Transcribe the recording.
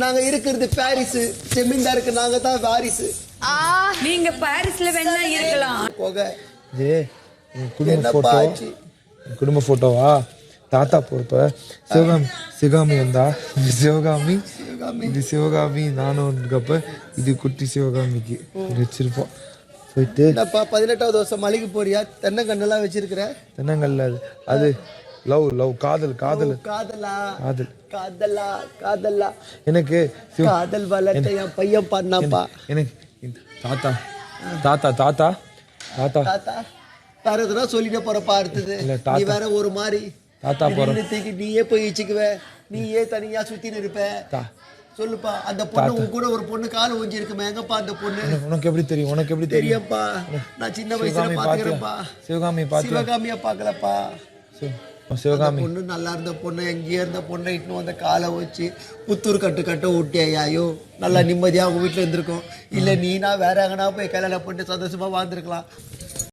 நாங்க இருக்கிறது பாரிஸ், ஜமீன்தாருக்கு நாங்க தான் வாரிசு. நீங்க பாரிஸ்ல வேணா இருக்கலாம். போக குடும்ப போட்டோ, குடும்ப போட்டோவா? தாத்தா போறப்ப சிவகாமி வந்தா, சிவகாமி இது சிவகாமி, நானும் இருக்கப்ப இது குட்டி சிவகாமிக்கு வச்சிருப்போம். போயிட்டு 18வது வருஷம் மலைக்கு போறியா? தென்னங்கண்ணெல்லாம் வச்சிருக்கிற? தென்னங்கல்ல அது லவ் காதல் காதல் காதலா காதல் காதலா காதலா எனக்கு காதல் வளர்த்த என் பையன் பாடினாப்பா. எனக்கு தாத்தா தாத்தா தாத்தா தாத்தா தாத்தா வேற எதுனா சொல்லிட்டே போறப்பா. அடுத்தது நீ வேற ஒரு மாதிரி தாத்தா போற நீயே போய் வச்சுக்குவ, நீயே தனியா சுத்தின்னு இருப்ப. சொல்லுப்பா, அந்த பொண்ணு உன் கூட ஒரு பொண்ணு கால ஊஞ்சி இருக்குமே, எங்கப்பா அந்த பொண்ணு? உனக்கு எப்படி தெரியும்? உனக்கு எப்படி தெரியும்ப்பா, நான் சின்ன வயசுல பாத்துக்கிறேன்ப்பா. சிவகாமியா பாக்கலப்பா. சிவகாமி பொண்ணு நல்லா இருந்த பொண்ணு, எங்கேயே இருந்த பொண்ணை இட்டுன்னு வந்த காலை வச்சு புத்தூர் கட்ட விட்டியாயோ, நல்லா நிம்மதியா உங்க வீட்டுல இருந்திருக்கும். இல்ல நீனா வேற எங்கன்னா போய் கல்யாணம் பண்ணி சந்தோஷமா வாழ்ந்துருக்கலாம்.